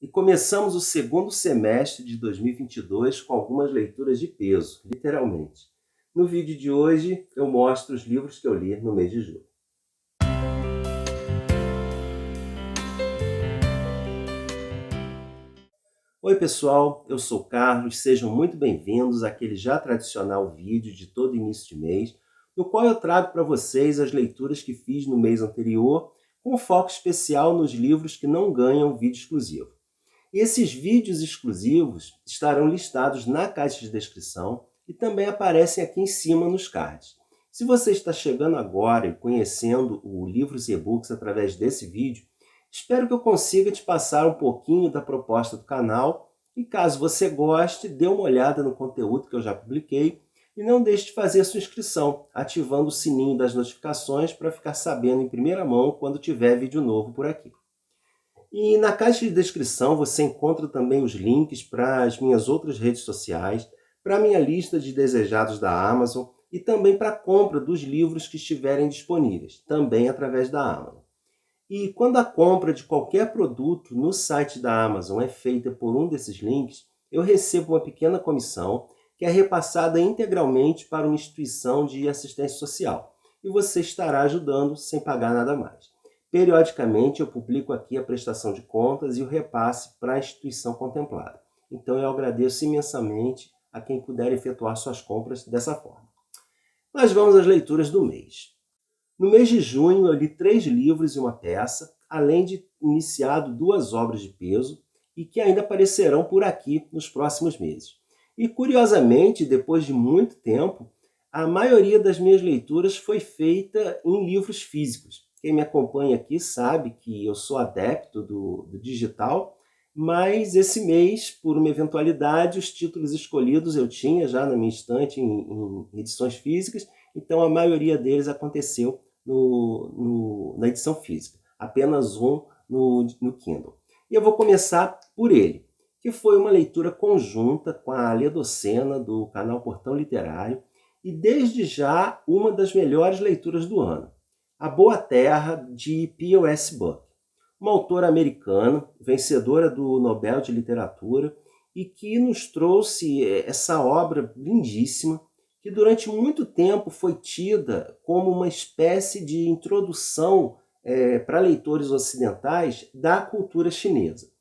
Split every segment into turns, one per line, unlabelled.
e começamos o segundo semestre de 2022 com algumas leituras de peso, literalmente. No vídeo de hoje eu mostro os livros que eu li no mês de julho. Oi pessoal, eu sou o Carlos, sejam muito bem-vindos àquele já tradicional vídeo de todo início de mês, no qual eu trago para vocês as leituras que fiz no mês anterior, com foco especial nos livros que não ganham vídeo exclusivo. E esses vídeos exclusivos estarão listados na caixa de descrição e também aparecem aqui em cima nos cards. Se você está chegando agora e conhecendo o Livros e E-Books através desse vídeo, espero que eu consiga te passar um pouquinho da proposta do canal e caso você goste, dê uma olhada no conteúdo que eu já publiquei e não deixe de fazer sua inscrição, ativando o sininho das notificações para ficar sabendo em primeira mão quando tiver vídeo novo por aqui. E na caixa de descrição você encontra também os links para as minhas outras redes sociais, para a minha lista de desejados da Amazon e também para a compra dos livros que estiverem disponíveis, também através da Amazon. E quando a compra de qualquer produto no site da Amazon é feita por um desses links, eu recebo uma pequena comissão que é repassada integralmente para uma instituição de assistência social. E você estará ajudando sem pagar nada mais. Periodicamente eu publico aqui a prestação de contas e o repasse para a instituição contemplada. Então eu agradeço imensamente a quem puder efetuar suas compras dessa forma. Mas vamos às leituras do mês. No mês de junho eu li 3 livros e uma peça, além de iniciado 2 obras de peso e que ainda aparecerão por aqui nos próximos meses. E curiosamente, depois de muito tempo, a maioria das minhas leituras foi feita em livros físicos. Quem me acompanha aqui sabe que eu sou adepto do digital, mas esse mês, por uma eventualidade, os títulos escolhidos eu tinha já na minha estante em edições físicas, então a maioria deles aconteceu na edição física, apenas um no Kindle. E eu vou começar por ele, que foi uma leitura conjunta com a Alê Docena, do canal Portão Literário, e desde já uma das melhores leituras do ano. A Boa Terra, de P.O.S. Buck, uma autora americana, vencedora do Nobel de Literatura, e que nos trouxe essa obra lindíssima, que durante muito tempo foi tida como uma espécie de introdução para leitores ocidentais da cultura chinesa.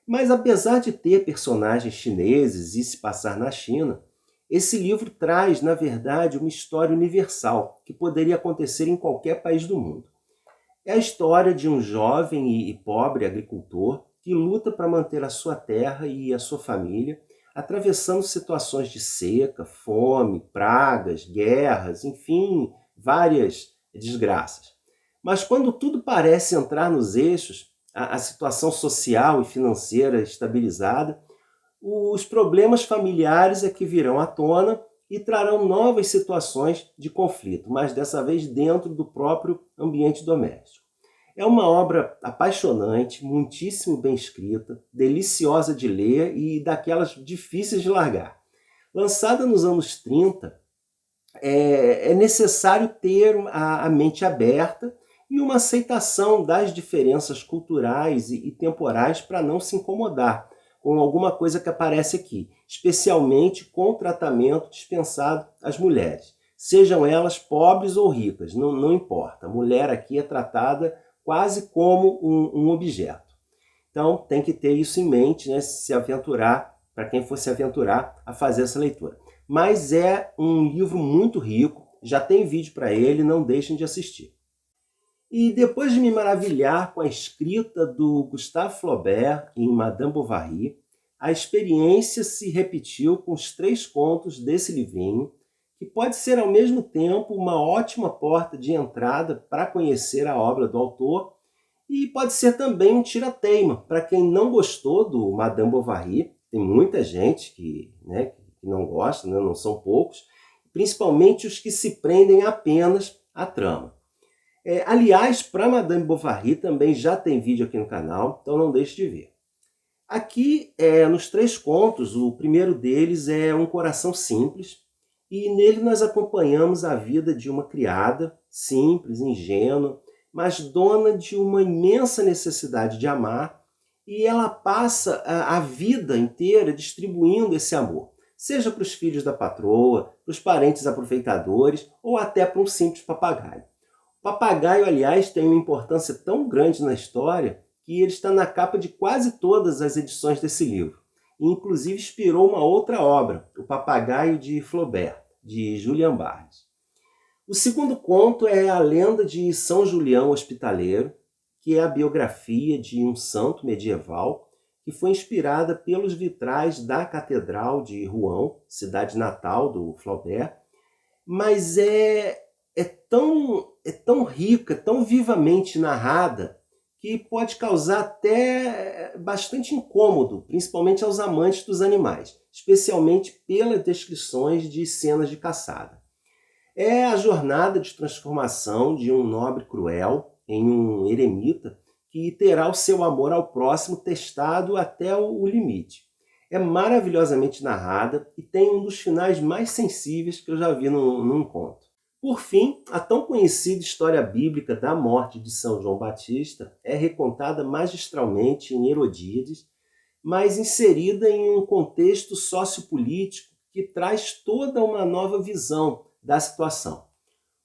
Mas apesar de ter personagens chineses e se passar na China, esse livro traz, na verdade, uma história universal, que poderia acontecer em qualquer país do mundo. É a história de um jovem e pobre agricultor que luta para manter a sua terra e a sua família, atravessando situações de seca, fome, pragas, guerras, enfim, várias desgraças. Mas quando tudo parece entrar nos eixos, a situação social e financeira estabilizada, os problemas familiares é que virão à tona e trarão novas situações de conflito, mas dessa vez dentro do próprio ambiente doméstico. É uma obra apaixonante, muitíssimo bem escrita, deliciosa de ler e daquelas difíceis de largar. Lançada nos anos 30, é necessário ter a mente aberta e uma aceitação das diferenças culturais e temporais para não se incomodar com alguma coisa que aparece aqui, especialmente com o tratamento dispensado às mulheres. Sejam elas pobres ou ricas, não importa. A mulher aqui é tratada quase como um objeto. Então tem que ter isso em mente, né, se aventurar, para quem for se aventurar a fazer essa leitura. Mas é um livro muito rico, já tem vídeo para ele, não deixem de assistir. E depois de me maravilhar com a escrita do Gustave Flaubert em Madame Bovary, a experiência se repetiu com os 3 contos desse livrinho, que pode ser ao mesmo tempo uma ótima porta de entrada para conhecer a obra do autor e pode ser também um tira-teima para quem não gostou do Madame Bovary. Tem muita gente que não gosta, né? Não são poucos, principalmente os que se prendem apenas à trama. Aliás, para Madame Bovary também já tem vídeo aqui no canal, então não deixe de ver. Aqui, nos 3 contos, o primeiro deles é Um Coração Simples, e nele nós acompanhamos a vida de uma criada, simples, ingênua, mas dona de uma imensa necessidade de amar e ela passa a vida inteira distribuindo esse amor, seja para os filhos da patroa, para os parentes aproveitadores ou até para um simples papagaio. O papagaio, aliás, tem uma importância tão grande na história que ele está na capa de quase todas as edições desse livro. E, inclusive, inspirou uma outra obra, O Papagaio de Flaubert, de Julian Barnes. O segundo conto é a lenda de São Julião Hospitaleiro, que é a biografia de um santo medieval que foi inspirada pelos vitrais da Catedral de Rouen, cidade natal do Flaubert, mas é tão rica, tão vivamente narrada, que pode causar até bastante incômodo, principalmente aos amantes dos animais, especialmente pelas descrições de cenas de caçada. É a jornada de transformação de um nobre cruel em um eremita que terá o seu amor ao próximo testado até o limite. É maravilhosamente narrada e tem um dos finais mais sensíveis que eu já vi num conto. Por fim, a tão conhecida história bíblica da morte de São João Batista é recontada magistralmente em Herodíades, mas inserida em um contexto sociopolítico que traz toda uma nova visão da situação.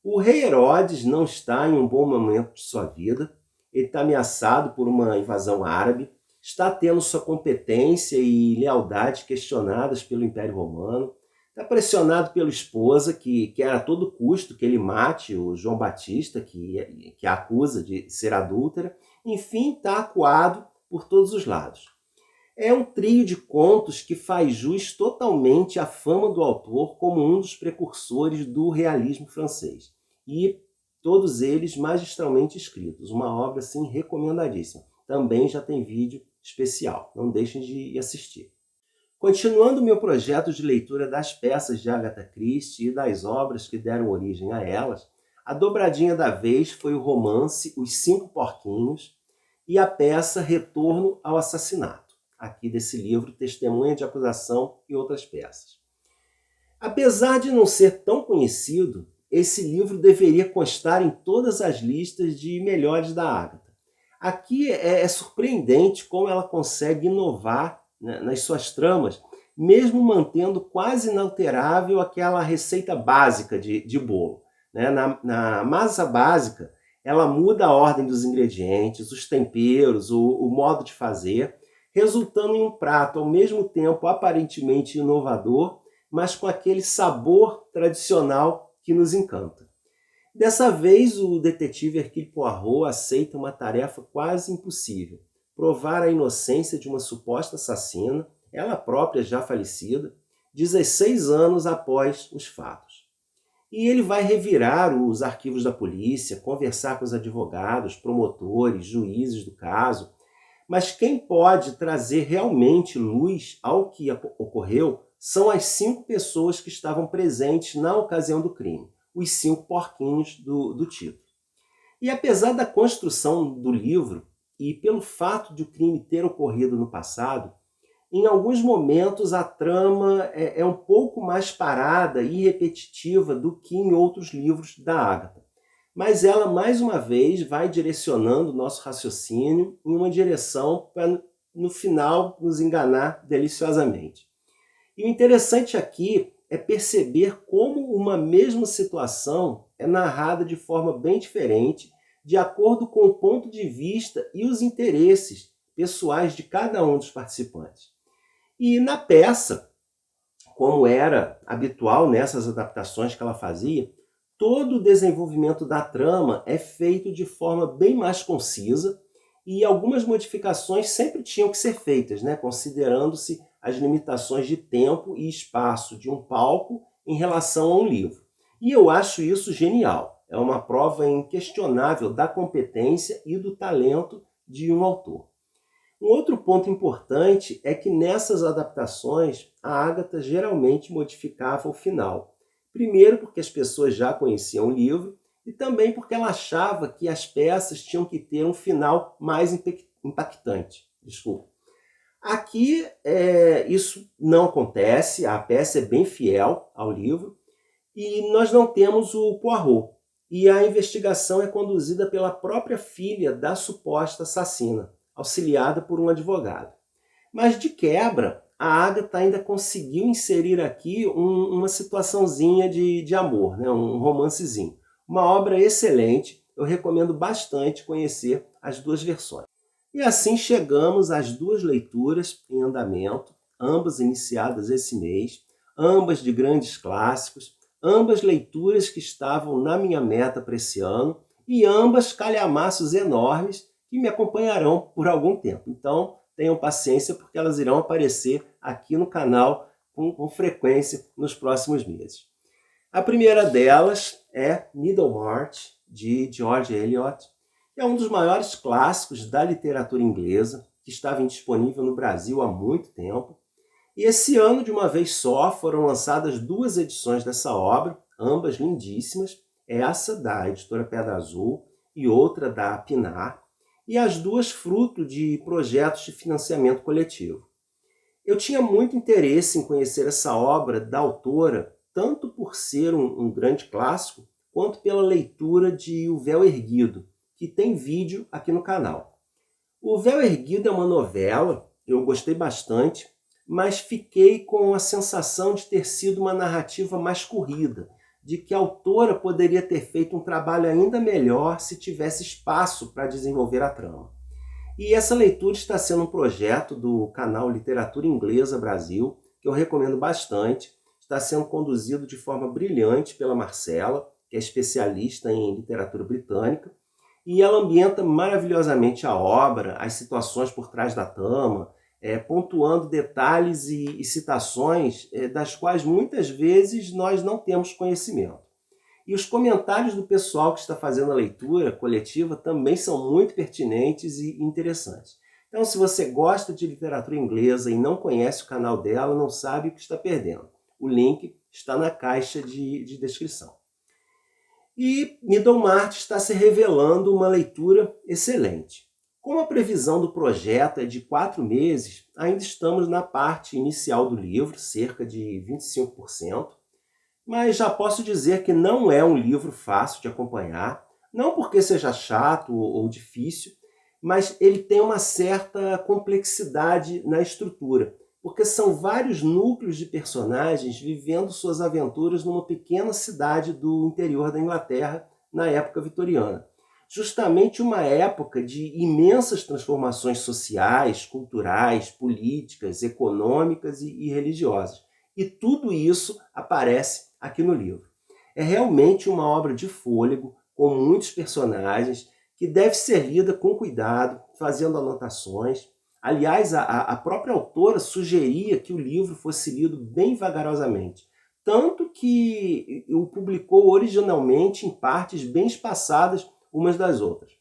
O rei Herodes não está em um bom momento de sua vida, ele está ameaçado por uma invasão árabe, está tendo sua competência e lealdade questionadas pelo Império Romano, está pressionado pela esposa, que quer a todo custo que ele mate o João Batista, que a acusa de ser adúltera, enfim, está acuado por todos os lados. É um trio de contos que faz jus totalmente à fama do autor como um dos precursores do realismo francês. E todos eles magistralmente escritos. Uma obra, assim, recomendadíssima. Também já tem vídeo especial. Não deixem de assistir. Continuando o meu projeto de leitura das peças de Agatha Christie e das obras que deram origem a elas, a dobradinha da vez foi o romance Os Cinco Porquinhos e a peça Retorno ao Assassinato, aqui desse livro Testemunha de Acusação e Outras Peças. Apesar de não ser tão conhecido, esse livro deveria constar em todas as listas de melhores da Agatha. Aqui é surpreendente como ela consegue inovar, né, nas suas tramas, mesmo mantendo quase inalterável aquela receita básica de bolo. Né? Na massa básica, ela muda a ordem dos ingredientes, os temperos, o modo de fazer, resultando em um prato ao mesmo tempo aparentemente inovador, mas com aquele sabor tradicional que nos encanta. Dessa vez, o detetive Hercule Poirot aceita uma tarefa quase impossível: provar a inocência de uma suposta assassina, ela própria já falecida, 16 anos após os fatos. E ele vai revirar os arquivos da polícia, conversar com os advogados, promotores, juízes do caso, mas quem pode trazer realmente luz ao que ocorreu são as 5 pessoas que estavam presentes na ocasião do crime, os 5 porquinhos do título. E apesar da construção do livro, e pelo fato de o crime ter ocorrido no passado, em alguns momentos a trama é um pouco mais parada e repetitiva do que em outros livros da Agatha. Mas ela, mais uma vez, vai direcionando o nosso raciocínio em uma direção para, no final, nos enganar deliciosamente. E o interessante aqui é perceber como uma mesma situação é narrada de forma bem diferente, de acordo com o ponto de vista e os interesses pessoais de cada um dos participantes. E na peça, como era habitual nessas adaptações que ela fazia, todo o desenvolvimento da trama é feito de forma bem mais concisa e algumas modificações sempre tinham que ser feitas, né, considerando-se as limitações de tempo e espaço de um palco em relação a um livro. E eu acho isso genial. É uma prova inquestionável da competência e do talento de um autor. Um outro ponto importante é que nessas adaptações a Agatha geralmente modificava o final. Primeiro porque as pessoas já conheciam o livro e também porque ela achava que as peças tinham que ter um final mais impactante. Desculpa. Aqui isso não acontece, a peça é bem fiel ao livro e nós não temos o Poirot. E a investigação é conduzida pela própria filha da suposta assassina, auxiliada por um advogado. Mas de quebra, a Agatha ainda conseguiu inserir aqui uma situaçãozinha de amor, né? Um romancezinho. Uma obra excelente, eu recomendo bastante conhecer as duas versões. E assim chegamos às duas leituras em andamento, ambas iniciadas esse mês, ambas de grandes clássicos, ambas leituras que estavam na minha meta para esse ano e ambas calhamaços enormes que me acompanharão por algum tempo. Então, tenham paciência porque elas irão aparecer aqui no canal com frequência nos próximos meses. A primeira delas é Middlemarch, de George Eliot, que é um dos maiores clássicos da literatura inglesa, que estava indisponível no Brasil há muito tempo. E esse ano, de uma vez só, foram lançadas duas edições dessa obra, ambas lindíssimas, essa da editora Pedra Azul e outra da Pinar, e as duas fruto de projetos de financiamento coletivo. Eu tinha muito interesse em conhecer essa obra da autora, tanto por ser um grande clássico, quanto pela leitura de O Véu Erguido, que tem vídeo aqui no canal. O Véu Erguido é uma novela, eu gostei bastante, mas fiquei com a sensação de ter sido uma narrativa mais corrida, de que a autora poderia ter feito um trabalho ainda melhor se tivesse espaço para desenvolver a trama. E essa leitura está sendo um projeto do canal Literatura Inglesa Brasil, que eu recomendo bastante. Está sendo conduzido de forma brilhante pela Marcela, que é especialista em literatura britânica, e ela ambienta maravilhosamente a obra, as situações por trás da trama, pontuando detalhes e citações das quais muitas vezes nós não temos conhecimento. E os comentários do pessoal que está fazendo a leitura coletiva também são muito pertinentes e interessantes. Então, se você gosta de literatura inglesa e não conhece o canal dela, não sabe o que está perdendo. O link está na caixa de descrição. E Middlemarch está se revelando uma leitura excelente. Como a previsão do projeto é de 4 meses, ainda estamos na parte inicial do livro, cerca de 25%, mas já posso dizer que não é um livro fácil de acompanhar, não porque seja chato ou difícil, mas ele tem uma certa complexidade na estrutura, porque são vários núcleos de personagens vivendo suas aventuras numa pequena cidade do interior da Inglaterra na época vitoriana. Justamente uma época de imensas transformações sociais, culturais, políticas, econômicas e religiosas. E tudo isso aparece aqui no livro. É realmente uma obra de fôlego, com muitos personagens, que deve ser lida com cuidado, fazendo anotações. Aliás, a própria autora sugeria que o livro fosse lido bem vagarosamente, tanto que o publicou originalmente em partes bem espaçadas umas das outras.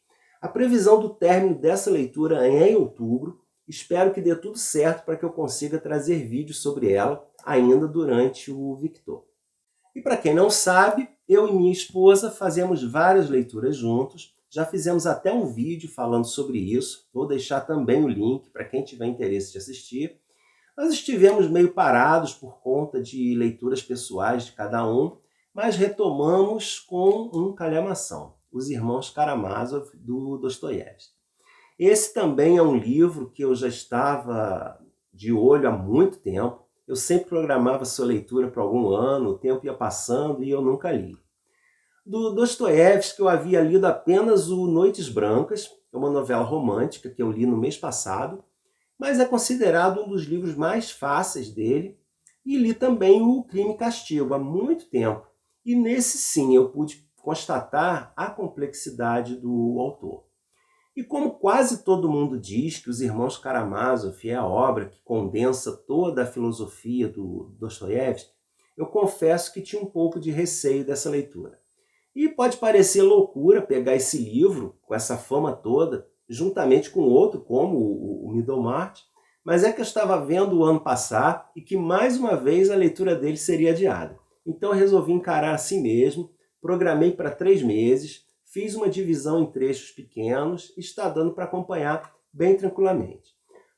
A previsão do término dessa leitura é em outubro. Espero que dê tudo certo para que eu consiga trazer vídeos sobre ela ainda durante o Victor. E para quem não sabe, eu e minha esposa fazemos várias leituras juntos. Já fizemos até um vídeo falando sobre isso. Vou deixar também o link para quem tiver interesse de assistir. Nós estivemos meio parados por conta de leituras pessoais de cada um, mas retomamos com um calhamação, Os Irmãos Karamazov, do Dostoiévski. Esse também é um livro que eu já estava de olho há muito tempo. Eu sempre programava sua leitura para algum ano, o tempo ia passando e eu nunca li. Do Dostoiévski eu havia lido apenas o Noites Brancas, que é uma novela romântica que eu li no mês passado, mas é considerado um dos livros mais fáceis dele, e li também o Crime e Castigo há muito tempo. E nesse sim eu pude constatar a complexidade do autor. E como quase todo mundo diz que Os Irmãos Karamazov é a obra que condensa toda a filosofia do Dostoiévski, eu confesso que tinha um pouco de receio dessa leitura. E pode parecer loucura pegar esse livro, com essa fama toda, juntamente com outro, como o Middlemarch, mas é que eu estava vendo o ano passar e que mais uma vez a leitura dele seria adiada. Então eu resolvi encarar assim mesmo, programei para 3 meses, fiz uma divisão em trechos pequenos e está dando para acompanhar bem tranquilamente.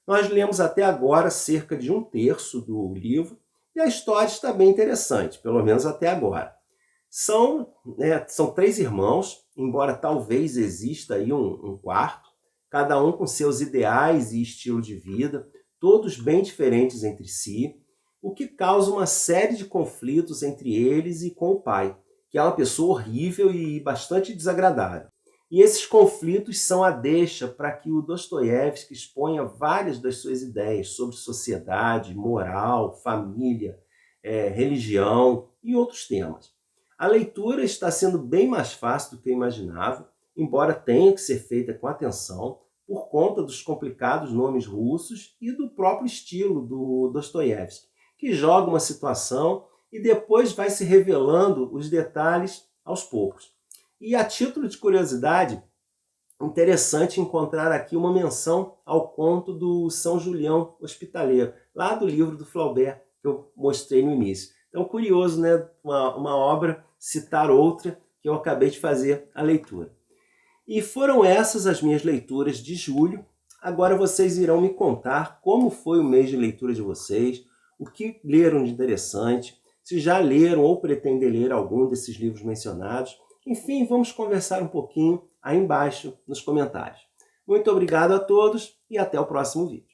Nós lemos até agora cerca de 1/3 do livro e a história está bem interessante, pelo menos até agora. São 3 irmãos, embora talvez exista aí um quarto. cada um com seus ideais e estilo de vida, todos bem diferentes entre si, o que causa uma série de conflitos entre eles e com o pai, que é uma pessoa horrível e bastante desagradável. E esses conflitos são a deixa para que o Dostoiévski exponha várias das suas ideias sobre sociedade, moral, família, religião e outros temas. A leitura está sendo bem mais fácil do que eu imaginava, embora tenha que ser feita com atenção, por conta dos complicados nomes russos e do próprio estilo do Dostoiévski, que joga uma situação e depois vai se revelando os detalhes aos poucos. E a título de curiosidade, interessante encontrar aqui uma menção ao conto do São Julião Hospitaleiro, lá do livro do Flaubert, que eu mostrei no início. Então, curioso, né? Uma obra citar outra que eu acabei de fazer a leitura. E foram essas as minhas leituras de julho. Agora vocês irão me contar como foi o mês de leitura de vocês, o que leram de interessante, se já leram ou pretendem ler algum desses livros mencionados. Enfim, vamos conversar um pouquinho aí embaixo nos comentários. Muito obrigado a todos e até o próximo vídeo.